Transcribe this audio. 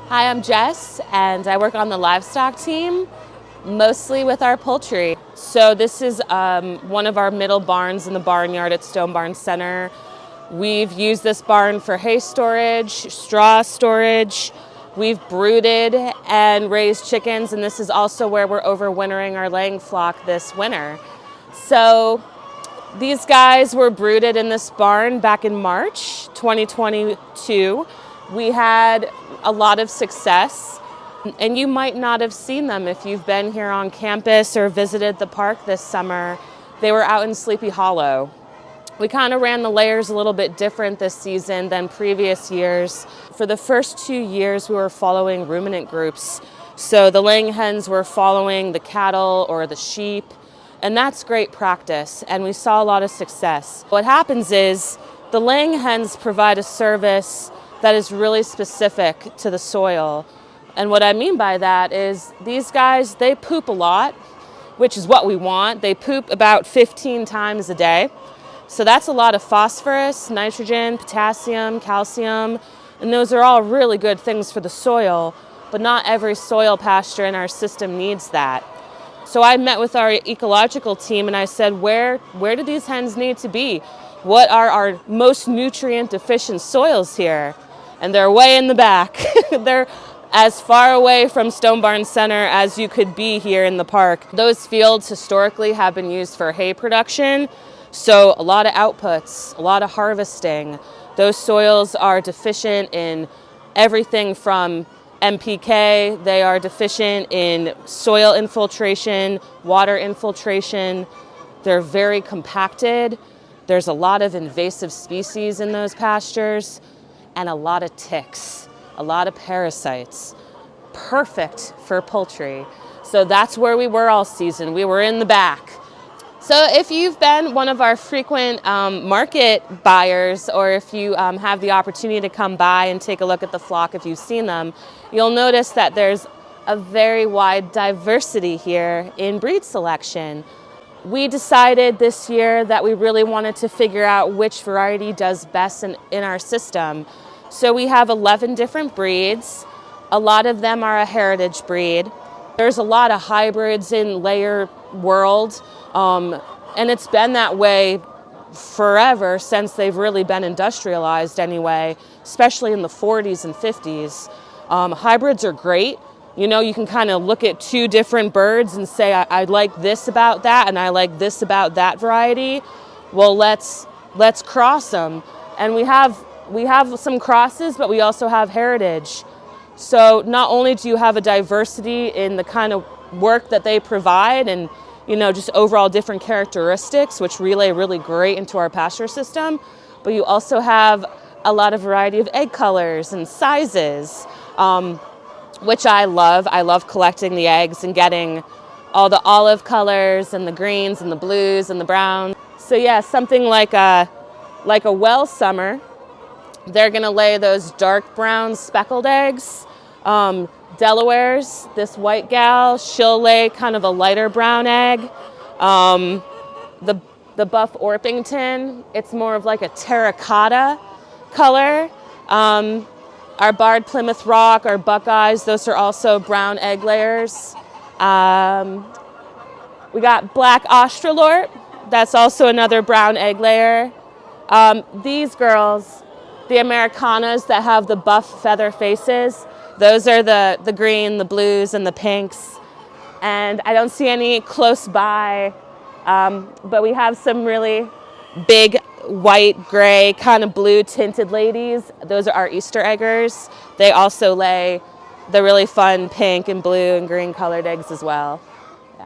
Hi, I'm Jess, and I work on the livestock team, mostly with our poultry. So this is one of our middle barns in the barnyard at Stone Barn Center. We've used this barn for hay storage, straw storage. We've brooded and raised chickens, and this is also where we're overwintering our laying flock this winter. So these guys were brooded in this barn back in March 2022. We had a lot of success, and you might not have seen them if you've been here on campus or visited the park this summer. They were out in Sleepy Hollow. We kind of ran the layers a little bit different this season than previous years. For the first 2 years, we were following ruminant groups. So the laying hens were following the cattle or the sheep, and that's great practice, and we saw a lot of success. What happens is the laying hens provide a service that is really specific to the soil. And what I mean by that is these guys, they poop a lot, which is what we want. They poop about 15 times a day. So that's a lot of phosphorus, nitrogen, potassium, calcium, and those are all really good things for the soil, but not every soil pasture in our system needs that. So I met with our ecological team and I said, where do these hens need to be? What are our most nutrient deficient soils here? And they're way in the back. They're as far away from Stone Barn Center as you could be here in the park. Those fields historically have been used for hay production. So a lot of outputs, a lot of harvesting. Those soils are deficient in everything from NPK. They are deficient in soil infiltration, water infiltration. They're very compacted. There's a lot of invasive species in those pastures and a lot of ticks, a lot of parasites. Perfect for poultry. So that's where we were all season. We were in the back. So if you've been one of our frequent market buyers, or if you have the opportunity to come by and take a look at the flock if you've seen them, you'll notice that there's a very wide diversity here in breed selection. We decided this year that we really wanted to figure out which variety does best in our system. So we have 11 different breeds. A lot of them are a heritage breed. There's a lot of hybrids in layer world. And it's been that way forever since they've really been industrialized anyway, especially in the 40s and 50s. Hybrids are great. You know, you can kind of look at two different birds and say, I like this about that and I like this about that variety. Well, let's cross them. And we have some crosses, but we also have heritage. So not only do you have a diversity in the kind of work that they provide and just overall different characteristics, which relay really great into our pasture system, but you also have a lot of variety of egg colors and sizes, which I love. I love collecting the eggs and getting all the olive colors and the greens and the blues and the browns. So yeah, something like a well summer, they're gonna lay those dark brown speckled eggs. Delaware's, this white gal, she'll lay kind of a lighter brown egg. The buff Orpington, it's more of like a terracotta color. Our barred Plymouth Rock, our Buckeyes, those are also brown egg layers. We got black Australorp, that's also another brown egg layer. These girls, the Americanas that have the buff feather faces, those are the green, the blues, and the pinks. And I don't see any close by, but we have some really big white, gray, kind of blue tinted ladies. Those are our Easter eggers. They also lay the really fun pink and blue and green colored eggs as well.